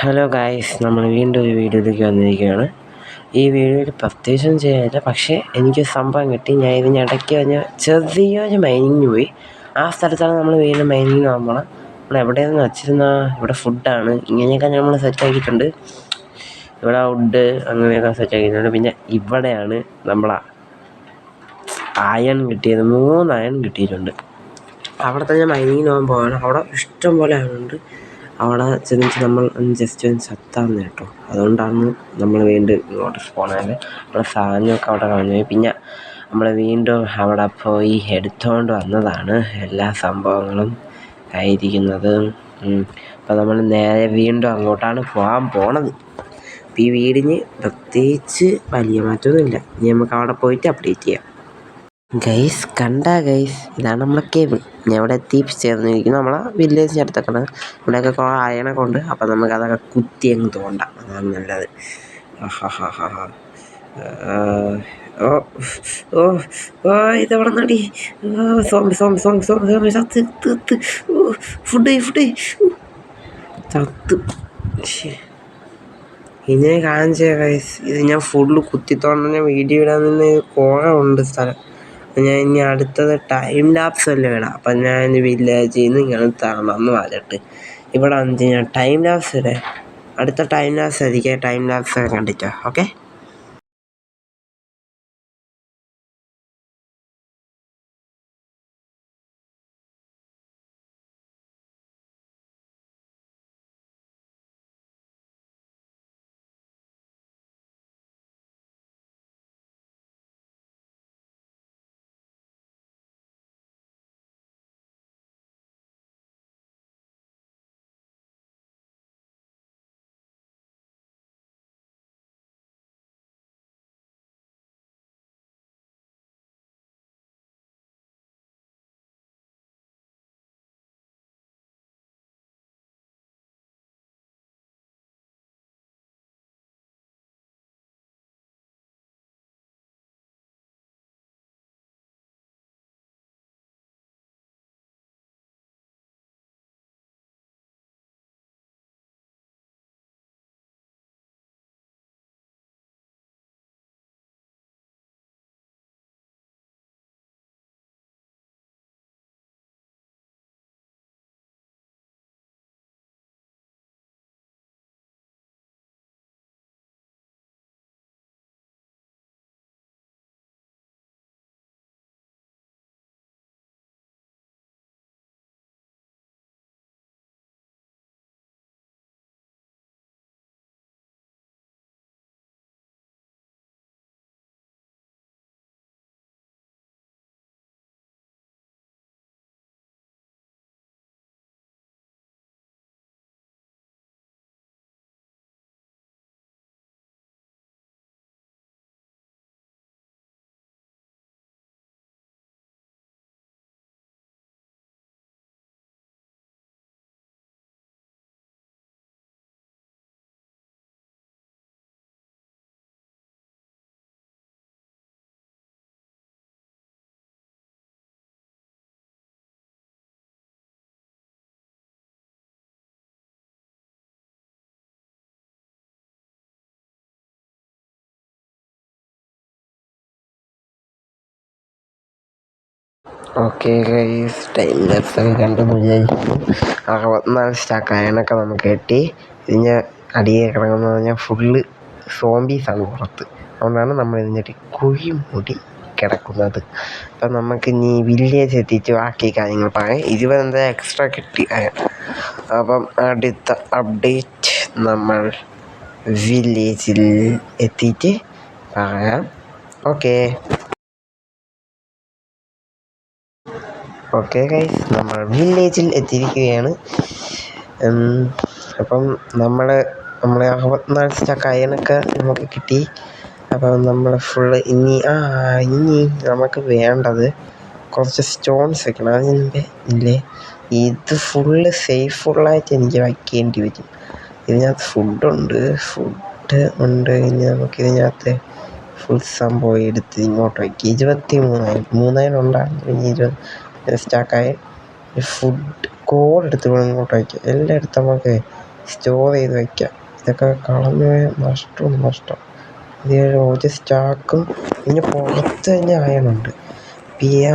Hello guys, നമ്മൾ വീണ്ടും ഒരു വീഡിയോയിലേക്ക് വന്നിരിക്കുകയാണ്. ഈ വീഡിയോയിൽ പ്രത്യേകിച്ചൊന്നും ചെയ്യാനില്ല, പക്ഷേ എനിക്ക് സംഭവം കിട്ടി. ഞാൻ ഇതിനിടയ്ക്ക് ചെറിയൊരു മൈനിങ് പോയി. ആ സ്ഥലത്താണ് നമ്മൾ വീണ്ടും മൈനിങ് പോകുമ്പോൾ നമ്മൾ എവിടെയെന്ന് വെച്ചിരുന്ന ഇവിടെ ഫുഡാണ്. ഇങ്ങനെയൊക്കെ നമ്മൾ സെറ്റാക്കിയിട്ടുണ്ട്. ഇവിടെ വുഡ് അങ്ങനെയൊക്കെ സെറ്റാക്കിയിട്ടുണ്ട്. പിന്നെ ഇവിടെയാണ് നമ്മളെ അയൺ കിട്ടിയത്. 3 അയൺ കിട്ടിയിട്ടുണ്ട്. അവിടെ തന്നെ മൈനിങ്ങിന് പോകാൻ അവിടെ ഇഷ്ടം പോലെ അയണുണ്ട്. അവിടെ ചെന്നിട്ട് നമ്മൾ ജസ്റ്റ് ഒന്ന് ചത്താന്ന് കേട്ടോ. അതുകൊണ്ടാണ് നമ്മൾ വീണ്ടും ഇങ്ങോട്ട് പോണത്. നമ്മുടെ സാധനമൊക്കെ അവിടെ കളഞ്ഞു. പിന്നെ നമ്മൾ വീണ്ടും അവിടെ പോയി എടുത്തുകൊണ്ട് വന്നതാണ് എല്ലാ സംഭവങ്ങളും ആയിരിക്കുന്നത്. അപ്പം നമ്മൾ നേരെ വീണ്ടും അങ്ങോട്ടാണ് പോകാൻ പോണത്. അപ്പം ഈ വീടിന് പ്രത്യേകിച്ച് വലിയ മാറ്റമൊന്നുമില്ല. ഇനി നമുക്ക് അവിടെ പോയിട്ട് അപ്ഡേറ്റ് ചെയ്യാം. ഗൈസ് ഗൈസ്, ഇതാണ് നമ്മളെ കേബിൾ. ഞാൻ ഇവിടെ ചേർന്നിരിക്കുന്നു. നമ്മളെ വില്ലേജിൻ്റെ അടുത്തൊക്കെ ഇവിടെയൊക്കെ കുറേ അയണൊക്കെ ഉണ്ട്. അപ്പം നമുക്ക് അതൊക്കെ കുത്തി അങ്ങ് തോണ്ടാം. അതാണ് നല്ലത്. ഓ ഓ ഓ ഇതെവിടെ നടി ചത്ത് ഫുഡ് ചത്ത്. ഇതിനെ കാണിച്ച ഗൈസ്, ഇത് ഞാൻ ഫുള്ള് കുത്തിത്തോണ്ട വീഡിയോ ഇടാൻ നിന്ന് കുറേ ഉണ്ട് സ്ഥലം. ഞാൻ ഇനി അടുത്തത് ടൈം ലാപ്സ് അല്ലേ ഇടാം. അപ്പം ഞാൻ വില്ലേജിൽ നിന്ന് ഇങ്ങനെ തറന്ന് വരട്ട് ഇവിടെ വന്നിട്ട് ഞാൻ ടൈം ലാപ്സ് ഇടേ. അടുത്ത ടൈം ലാപ്സ് ആയിരിക്കും. ടൈം ലാപ്സ് ഒക്കെ കണ്ടിട്ടോ. Okay. Okay guys, time lapse ഒക്കെ കണ്ട് വിചാരിക്കുന്നു. 64 സ്റ്റാക്ക് അയണൊക്കെ നമുക്ക് കിട്ടി. ഇതിന് അടിയെ കിടക്കുന്നത് പറഞ്ഞാൽ ഫുള്ള് സോംബീസാണ് പുറത്ത്. അതുകൊണ്ടാണ് നമ്മൾ ഇതിൻ്റെ കുഴി മൂടി കിടക്കുന്നത്. അപ്പം നമുക്ക് ഇനി വില്ലേജ് എത്തിയിട്ട് ബാക്കി കാര്യങ്ങൾ പറയാം. 20 എക്സ്ട്രാ കിട്ടി അയൺ. അപ്പം അടുത്ത അപ്ഡേറ്റ് നമ്മൾ വില്ലേജിൽ എത്തിയിട്ട് പറയാം. ഓക്കെ ഗൈസ്, നമ്മൾ വില്ലേജിൽ എത്തിയിരിക്കുകയാണ്. അപ്പം നമ്മളെ 64 സ്റ്റാക്ക് അയണൊക്കെ നമുക്ക് കിട്ടി. അപ്പം നമ്മൾ ഫുള്ള് ഇനി നമുക്ക് വേണ്ടത് കുറച്ച് സ്റ്റോൺസ് വെക്കണം. അതിന് മുമ്പേ ഇത് ഫുള്ള് ഫുള്ളായിട്ട് എനിക്ക് വയ്ക്കേണ്ടി വരും. ഇതിനകത്ത് ഫുഡ് ഉണ്ട്. ഇനി നമുക്ക് ഇതിനകത്ത് ഫുൾ സംഭവം എടുത്ത് ഇങ്ങോട്ട് വയ്ക്കുക. 23,000 ഉണ്ടായിരുന്നു. ഇനി 20 സ്റ്റാക്കായി ഫുഡ് കോഡ് എടുത്ത് ഇങ്ങോട്ട് വയ്ക്കുക. എല്ലാം എടുത്ത് നമുക്ക് സ്റ്റോർ ചെയ്ത് വയ്ക്കാം. ഇതൊക്കെ കളഞ്ഞു പോയാൽ നഷ്ടം. ഇത് ഒരു സ്റ്റാക്കും പിന്നെ പുറത്ത് തന്നെ അയണുണ്ട്. പിന്നെ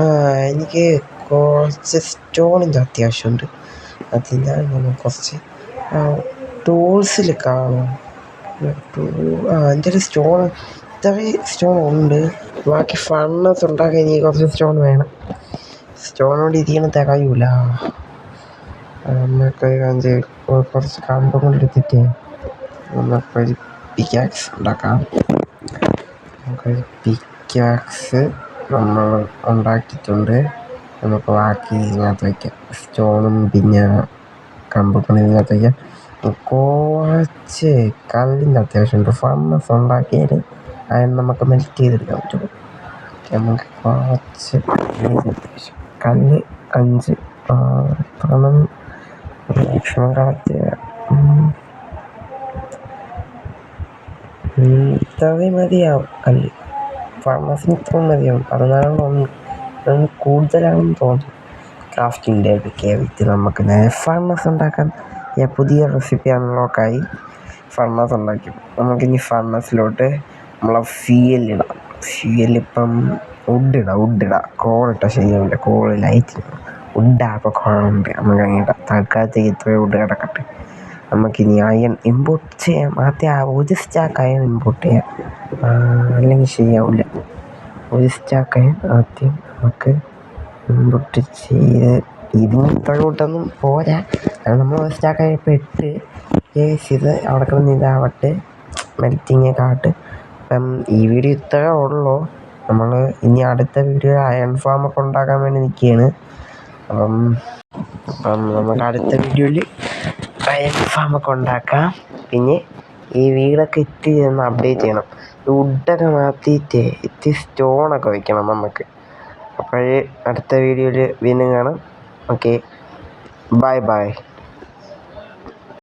എനിക്ക് കുറച്ച് സ്റ്റോണിൻ്റെ അത്യാവശ്യമുണ്ട്. അതിനാൽ നമ്മൾ കുറച്ച് ടൂൾസിൽ കാണും. എൻ്റെ ഒരു ഇത്രയും സ്റ്റോൺ ഉണ്ട്. ബാക്കി ഫണ്ണസ് ഉണ്ടാക്കാൻ എനിക്ക് കുറച്ച് സ്റ്റോൺ വേണം. സ്റ്റോണോട് ഇരിക്കണം തികയൂല. നമുക്ക് കുറച്ച് കമ്പ് കൊണ്ടെടുത്തിട്ട് നമുക്കൊരു പിക്കാക്സ് ഉണ്ടാക്കാം. നമുക്കൊരു പിക്കാക്സ് നമ്മൾ ഉണ്ടാക്കിയിട്ടുണ്ട്. നമുക്ക് ബാക്കി ഇതിനകത്ത് വയ്ക്കാം. സ്റ്റോണും പിന്നെ കമ്പൊക്കെ ഇതിനകത്ത് വയ്ക്കാം. കുറച്ച് കല്ലിൻ്റെ അത്യാവശ്യമുണ്ട്. ഫണ്ണസ് ഉണ്ടാക്കിയാൽ അതിന് നമുക്ക് മെൽറ്റ് ചെയ്തെടുക്കാൻ പറ്റും. നമുക്ക് കുറച്ച് കല്ല് 5 മാക്സിമം കളക്ട് ചെയ്യാം. ഇത്രയും മതിയാവും. കല്ല് ഫർണസിന് ഇത്രയും മതിയാവും. 14 കൂടുതലാണെന്ന് തോന്നുന്നു. ക്രാഫ്റ്റിൻ്റെ കയറിയിട്ട് നമുക്ക് നേരെ ഫർണസ് ഉണ്ടാക്കാൻ പുതിയ റെസിപ്പി അൺലോക്കായി. ഫർണസ് ഉണ്ടാക്കി നമുക്കിനി ഫർണസിലോട്ട് നമ്മളെ ഫ്യൂവലിടാം. ഫ്യൂവലിപ്പം വുഡിടാം. കോളിട്ടാൽ ശരിയാവില്ല. കോള് ലൈറ്റ് വുഡാകുമ്പോൾ കുഴപ്പമുണ്ട്. നമുക്ക് അങ്ങനെ തൽക്കാലത്തേക്ക് ഇത്രയും വുഡ് കിടക്കട്ടെ. നമുക്കിനി അയൺ ഇമ്പോർട്ട് ചെയ്യാം. ആദ്യം ഒരു സ്റ്റാക്ക് അയൺ ഇമ്പോർട്ട് ചെയ്യാം, അല്ലെങ്കിൽ ശരിയാവില്ല. ഒരു സ്റ്റാക്ക് അയൺ ആദ്യം നമുക്ക് ഇമ്പോർട്ട് ചെയ്ത് ഇതിന് ഇത്രയോട്ടൊന്നും പോരാ. നമ്മൾ ഒരു സ്റ്റാക്ക് അയൺ ഇപ്പോൾ 8 ഇത് അവിടെ കിടന്ന് ഇതാവട്ടെ, മെൽറ്റിങ്ങൊക്കെ ആവട്ടെ. അപ്പം ഈ വീഡിയോ ഇത്രയേ ഉള്ളൂ. നമ്മൾ ഇനി അടുത്ത വീഡിയോ അയൺ ഫാമൊക്കെ ഉണ്ടാക്കാൻ വേണ്ടി നിൽക്കുകയാണ്. അപ്പം നമുക്ക് അടുത്ത വീഡിയോയിൽ അയൺ ഫാമൊക്കെ ഉണ്ടാക്കാം. പിന്നെ ഈ വീടൊക്കെ ഇത്തിരി ഒന്ന് അപ്ഡേറ്റ് ചെയ്യണം. വുഡൊക്കെ മാറ്റിയിട്ട് ഇത്തിരി സ്റ്റോണൊക്കെ വയ്ക്കണം നമുക്ക്. അപ്പോൾ അടുത്ത വീഡിയോയിൽ വീണ്ടും കാണാം. Okay, by.